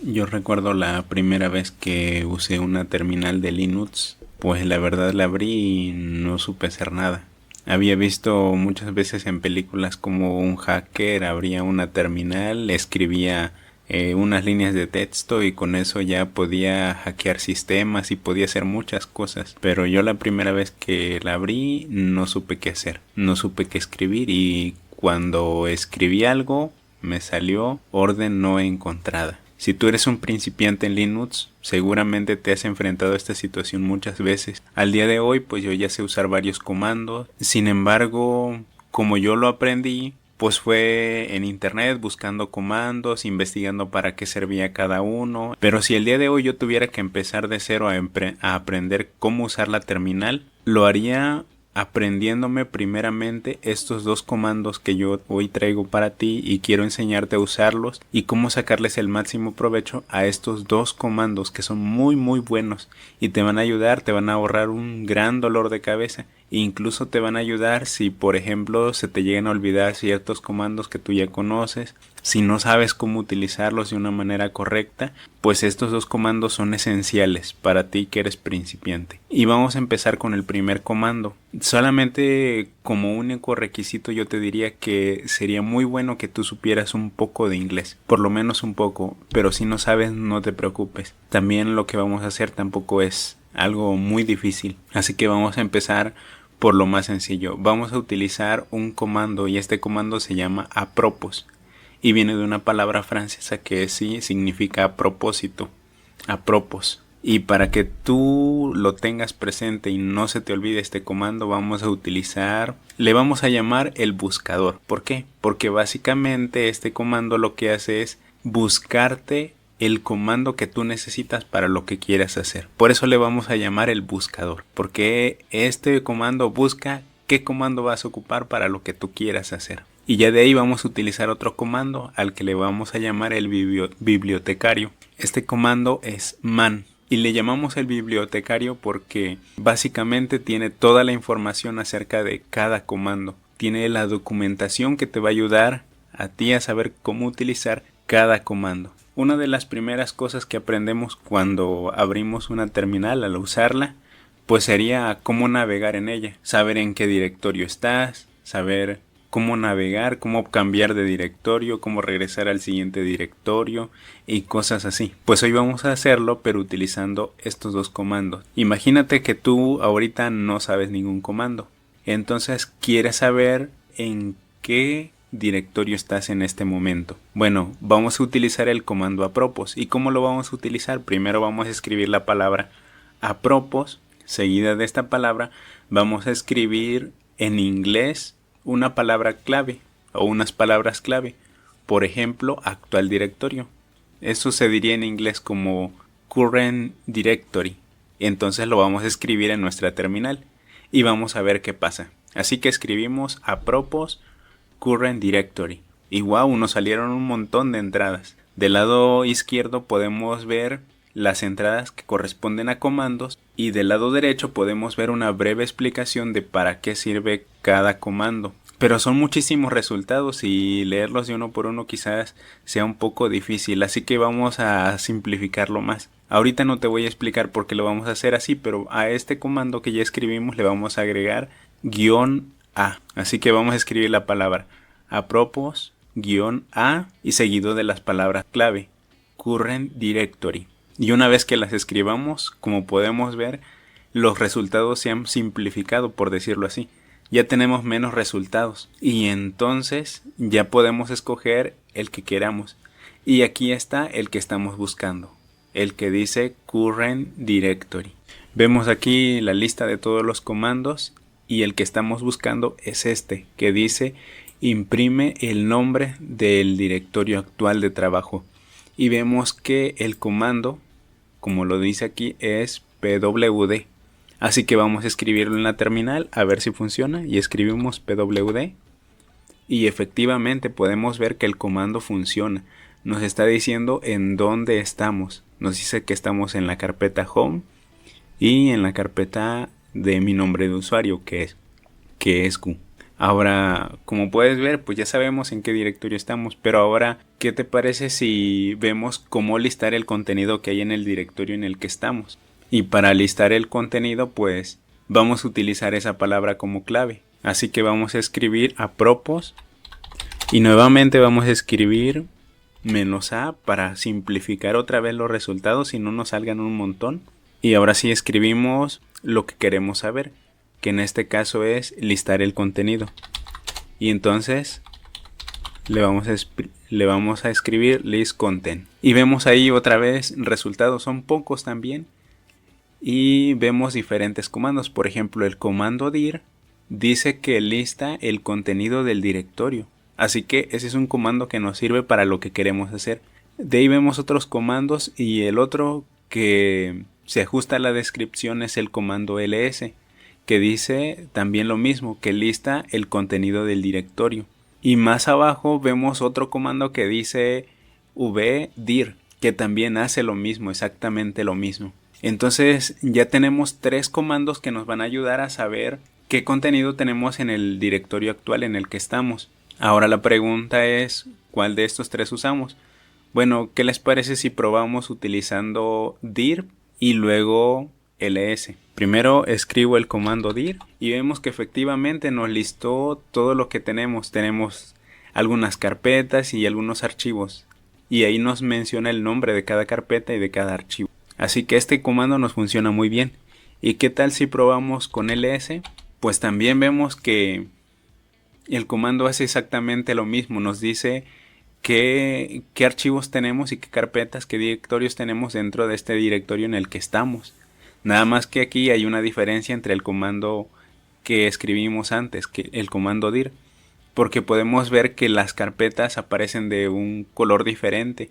Yo recuerdo la primera vez que usé una terminal de Linux, pues la verdad la abrí y no supe hacer nada. Había visto muchas veces en películas como un hacker abría una terminal, escribía unas líneas de texto y con eso ya podía hackear sistemas y podía hacer muchas cosas. Pero yo la primera vez que la abrí no supe qué hacer, no supe qué escribir y cuando escribí algo me salió orden no encontrada. Si tú eres un principiante en Linux, seguramente te has enfrentado a esta situación muchas veces. Al día de hoy, pues yo ya sé usar varios comandos. Sin embargo, como yo lo aprendí, pues fue en internet buscando comandos, investigando para qué servía cada uno. Pero si el día de hoy yo tuviera que empezar de cero a aprender cómo usar la terminal, lo haría aprendiéndome primeramente estos dos comandos que yo hoy traigo para ti y quiero enseñarte a usarlos y cómo sacarles el máximo provecho a estos dos comandos que son muy buenos y te van a ayudar, te van a ahorrar un gran dolor de cabeza e incluso te van a ayudar si por ejemplo se te llegan a olvidar ciertos comandos que tú ya conoces. Si no sabes cómo utilizarlos de una manera correcta, pues estos dos comandos son esenciales para ti que eres principiante. Y vamos a empezar con el primer comando. Solamente como único requisito yo te diría que sería muy bueno que tú supieras un poco de inglés, por lo menos un poco, pero si no sabes no te preocupes. También lo que vamos a hacer tampoco es algo muy difícil, así que vamos a empezar por lo más sencillo. Vamos a utilizar un comando y este comando se llama apropos. Y viene de una palabra francesa que sí significa a propósito, apropos. Y para que tú lo tengas presente y no se te olvide este comando, le vamos a llamar el buscador. ¿Por qué? Porque básicamente este comando lo que hace es buscarte el comando que tú necesitas para lo que quieras hacer. Por eso le vamos a llamar el buscador, porque este comando busca qué comando vas a ocupar para lo que tú quieras hacer. Y ya de ahí vamos a utilizar otro comando al que le vamos a llamar el bibliotecario. Este comando es man y le llamamos el bibliotecario porque básicamente tiene toda la información acerca de cada comando. Tiene la documentación que te va a ayudar a ti a saber cómo utilizar cada comando. Una de las primeras cosas que aprendemos cuando abrimos una terminal al usarla, pues sería cómo navegar en ella. Saber en qué directorio estás, saber cómo navegar, cómo cambiar de directorio, cómo regresar al siguiente directorio y cosas así. Pues hoy vamos a hacerlo pero utilizando estos dos comandos. Imagínate que tú ahorita no sabes ningún comando. Entonces quieres saber en qué directorio estás en este momento. Bueno, vamos a utilizar el comando apropos. ¿Y cómo lo vamos a utilizar? Primero vamos a escribir la palabra apropos. Seguida de esta palabra vamos a escribir en inglés una palabra clave o unas palabras clave. Por ejemplo, actual directorio. Eso se diría en inglés como current directory. Entonces lo vamos a escribir en nuestra terminal y vamos a ver qué pasa. Así que escribimos apropos current directory. Y wow, nos salieron un montón de entradas. Del lado izquierdo podemos ver las entradas que corresponden a comandos y del lado derecho podemos ver una breve explicación de para qué sirve cada comando. Pero son muchísimos resultados y leerlos de uno por uno quizás sea un poco difícil, así que vamos a simplificarlo más. Ahorita no te voy a explicar por qué lo vamos a hacer así, pero a este comando que ya escribimos le vamos a agregar -a. Así que vamos a escribir la palabra apropos -a y seguido de las palabras clave current directory. Y una vez que las escribamos, como podemos ver, los resultados se han simplificado, por decirlo así. Ya tenemos menos resultados y entonces ya podemos escoger el que queramos. Y aquí está el que estamos buscando, el que dice current directory. Vemos aquí la lista de todos los comandos y el que estamos buscando es este, que dice imprime el nombre del directorio actual de trabajo. Y vemos que el comando, como lo dice aquí, es pwd. Así que vamos a escribirlo en la terminal a ver si funciona y escribimos pwd y efectivamente podemos ver que el comando funciona. Nos está diciendo en dónde estamos. Nos dice que estamos en la carpeta home y en la carpeta de mi nombre de usuario que es Q. Ahora, como puedes ver, pues ya sabemos en qué directorio estamos, pero ahora, ¿qué te parece si vemos cómo listar el contenido que hay en el directorio en el que estamos? Y para listar el contenido, pues vamos a utilizar esa palabra como clave. Así que vamos a escribir apropos y nuevamente vamos a escribir -a para simplificar otra vez los resultados y no nos salgan un montón. Y ahora sí escribimos lo que queremos saber, que en este caso es listar el contenido. Y entonces le vamos a escribir list content. Y vemos ahí otra vez resultados, son pocos también. Y vemos diferentes comandos. Por ejemplo, el comando dir dice que lista el contenido del directorio. Así que ese es un comando que nos sirve para lo que queremos hacer. De ahí vemos otros comandos y el otro que se ajusta a la descripción es el comando ls, que dice también lo mismo, que lista el contenido del directorio. Y más abajo vemos otro comando que dice vdir, que también hace lo mismo, exactamente lo mismo. Entonces ya tenemos 3 comandos que nos van a ayudar a saber qué contenido tenemos en el directorio actual en el que estamos. Ahora la pregunta es, ¿cuál de estos 3 usamos? Bueno, ¿qué les parece si probamos utilizando dir y luego ls? Primero escribo el comando dir y vemos que efectivamente nos listó todo lo que tenemos. Tenemos algunas carpetas y algunos archivos. Y ahí nos menciona el nombre de cada carpeta y de cada archivo. Así que este comando nos funciona muy bien. ¿Y qué tal si probamos con ls? Pues también vemos que el comando hace exactamente lo mismo. Nos dice qué archivos tenemos y qué carpetas, qué directorios tenemos dentro de este directorio en el que estamos. Nada más que aquí hay una diferencia entre el comando que escribimos antes, que el comando dir, porque podemos ver que las carpetas aparecen de un color diferente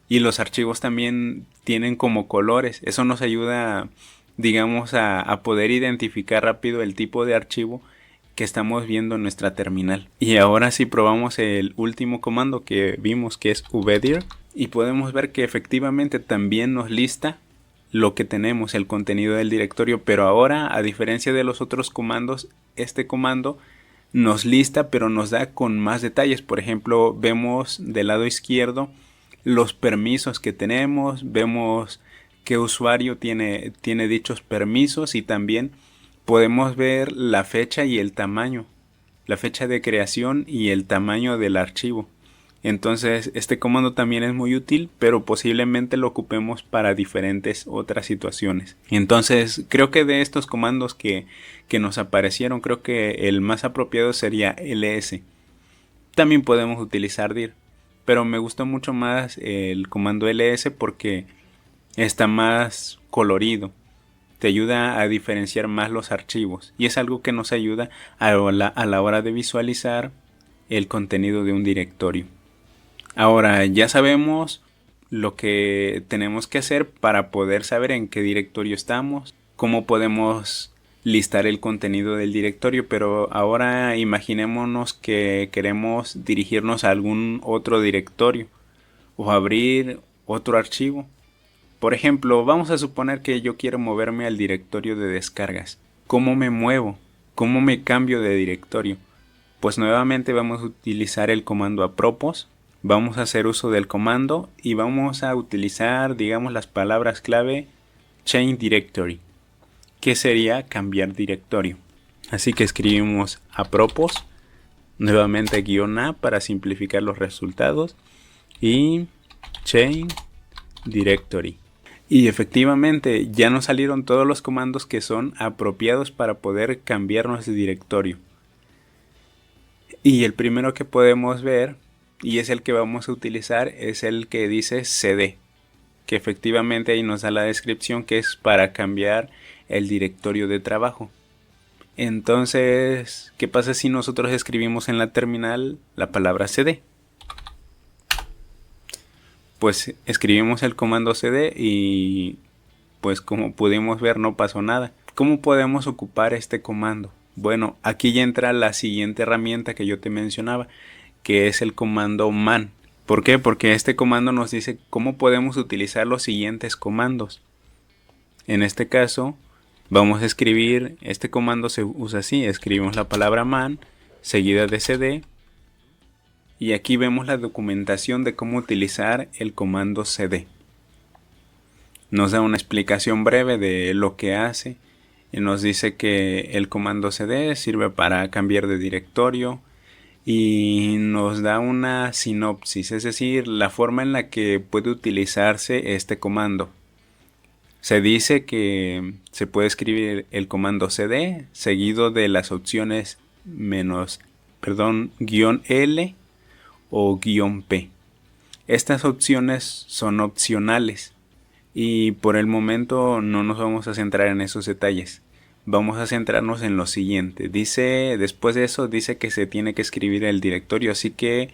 y los archivos también tienen como colores. Eso nos ayuda, digamos, a poder identificar rápido el tipo de archivo que estamos viendo en nuestra terminal. Y ahora sí probamos el último comando que vimos, que es vdir, y podemos ver que efectivamente también nos lista lo que tenemos, el contenido del directorio, pero ahora, a diferencia de los otros comandos, este comando nos lista pero nos da con más detalles. Por ejemplo, vemos del lado izquierdo los permisos que tenemos, vemos qué usuario tiene dichos permisos y también podemos ver la fecha y el tamaño, la fecha de creación y el tamaño del archivo. Entonces este comando también es muy útil, pero posiblemente lo ocupemos para diferentes otras situaciones. Entonces creo que de estos comandos que nos aparecieron, creo que el más apropiado sería ls. También podemos utilizar dir, pero me gustó mucho más el comando ls porque está más colorido. Te ayuda a diferenciar más los archivos y es algo que nos ayuda a la hora de visualizar el contenido de un directorio. Ahora ya sabemos lo que tenemos que hacer para poder saber en qué directorio estamos, cómo podemos listar el contenido del directorio, pero ahora imaginémonos que queremos dirigirnos a algún otro directorio o abrir otro archivo. Por ejemplo, vamos a suponer que yo quiero moverme al directorio de descargas. ¿Cómo me muevo? ¿Cómo me cambio de directorio? Pues nuevamente vamos a utilizar el comando apropos. Vamos a hacer uso del comando y vamos a utilizar, digamos, las palabras clave change directory, que sería cambiar directorio. Así que escribimos apropos, nuevamente -a para simplificar los resultados y change directory. Y efectivamente ya nos salieron todos los comandos que son apropiados para poder cambiarnos de directorio. Y el primero que podemos ver, y es el que vamos a utilizar, es el que dice cd, que efectivamente ahí nos da la descripción que es para cambiar el directorio de trabajo. Entonces, ¿qué pasa si nosotros escribimos en la terminal la palabra cd? Pues escribimos el comando cd y pues como pudimos ver no pasó nada. ¿Cómo podemos ocupar este comando? Bueno, aquí ya entra la siguiente herramienta que yo te mencionaba, que es el comando man. ¿Por qué? Porque este comando nos dice cómo podemos utilizar los siguientes comandos. En este caso vamos a escribir, este comando se usa así, escribimos la palabra man seguida de cd Y aquí vemos la documentación de cómo utilizar el comando cd. Nos da una explicación breve de lo que hace. Y nos dice que el comando cd sirve para cambiar de directorio. Y nos da una sinopsis, es decir, la forma en la que puede utilizarse este comando. Se dice que se puede escribir el comando cd seguido de las opciones -L o -P. Estas opciones son opcionales y por el momento no nos vamos a centrar en esos detalles. Vamos a centrarnos en lo siguiente. Después de eso dice que se tiene que escribir el directorio, así que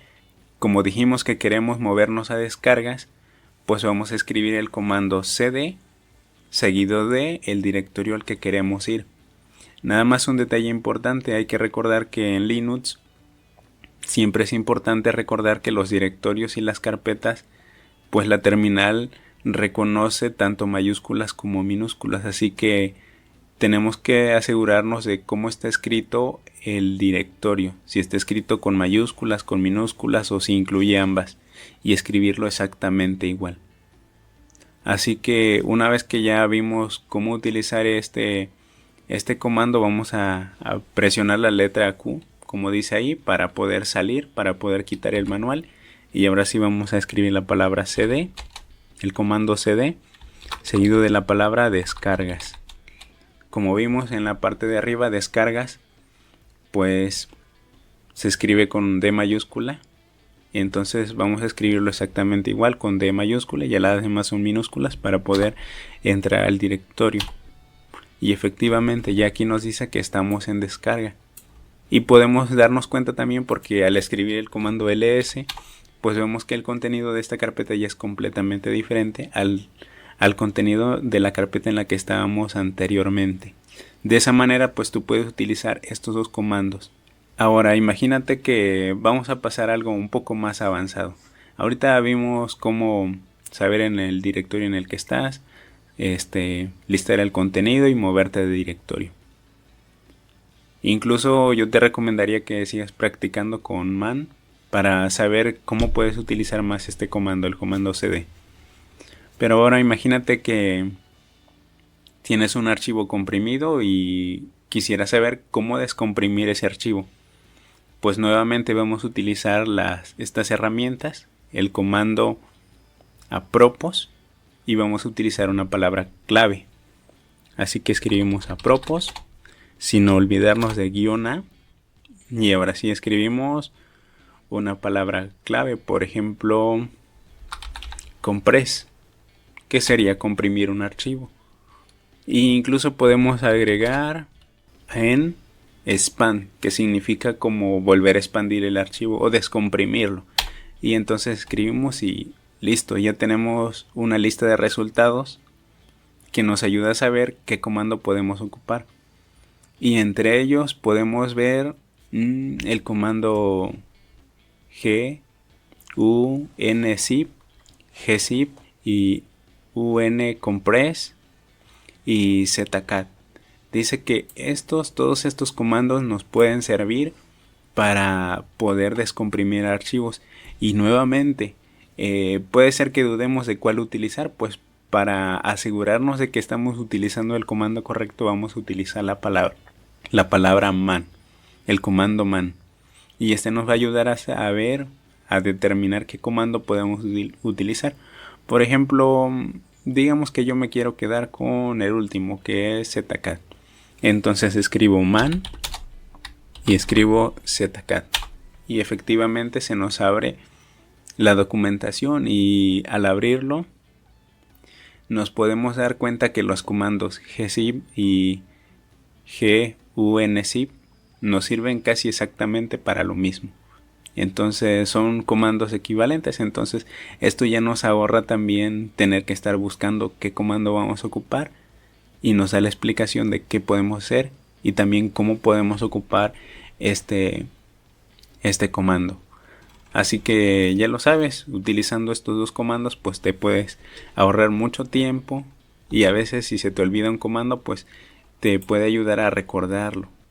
como dijimos que queremos movernos a descargas, pues vamos a escribir el comando cd seguido de el directorio al que queremos ir. Nada más un detalle importante, hay que recordar que en Linux siempre es importante recordar que los directorios y las carpetas, pues la terminal reconoce tanto mayúsculas como minúsculas, así que tenemos que asegurarnos de cómo está escrito el directorio, si está escrito con mayúsculas, con minúsculas o si incluye ambas, y escribirlo exactamente igual. Así que una vez que ya vimos cómo utilizar este comando, vamos a presionar la letra Q, como dice ahí, para poder salir, para poder quitar el manual. Y ahora sí vamos a escribir la palabra cd, el comando cd, seguido de la palabra descargas. Como vimos en la parte de arriba, descargas, pues se escribe con D mayúscula. Entonces vamos a escribirlo exactamente igual con D mayúscula, y las demás son minúsculas para poder entrar al directorio. Y efectivamente ya aquí nos dice que estamos en descarga. Y podemos darnos cuenta también porque al escribir el comando ls, pues vemos que el contenido de esta carpeta ya es completamente diferente al contenido de la carpeta en la que estábamos anteriormente. De esa manera pues tú puedes utilizar estos dos comandos. Ahora imagínate que vamos a pasar a algo un poco más avanzado. Ahorita vimos cómo saber en el directorio en el que estás, listar el contenido y moverte de directorio. Incluso yo te recomendaría que sigas practicando con man para saber cómo puedes utilizar más este comando, el comando cd. Pero ahora imagínate que tienes un archivo comprimido y quisieras saber cómo descomprimir ese archivo. Pues nuevamente vamos a utilizar estas herramientas, el comando apropos, y vamos a utilizar una palabra clave. Así que escribimos apropos, sin olvidarnos de -a, y ahora sí escribimos una palabra clave, por ejemplo, compress, que sería comprimir un archivo. E incluso podemos agregar en expand, que significa como volver a expandir el archivo o descomprimirlo. Y entonces escribimos y listo, ya tenemos una lista de resultados que nos ayuda a saber qué comando podemos ocupar. Y entre ellos podemos ver el comando unzip, gzip y uncompress y zcat. Dice que todos estos comandos nos pueden servir para poder descomprimir archivos. Y nuevamente, puede ser que dudemos de cuál utilizar, pues para asegurarnos de que estamos utilizando el comando correcto, vamos a utilizar la palabra man, el comando man. Y nos va a ayudar a determinar qué comando podemos utilizar. Por ejemplo, digamos que yo me quiero quedar con el último, que es zcat. Entonces escribo man y escribo zcat. Y efectivamente se nos abre la documentación, y al abrirlo nos podemos dar cuenta que los comandos gzip y gunzip nos sirven casi exactamente para lo mismo. Entonces son comandos equivalentes. Entonces esto ya nos ahorra también tener que estar buscando qué comando vamos a ocupar, y nos da la explicación de qué podemos hacer y también cómo podemos ocupar este comando. Así que ya lo sabes, utilizando estos dos comandos pues te puedes ahorrar mucho tiempo, y a veces si se te olvida un comando pues te puede ayudar a recordarlo.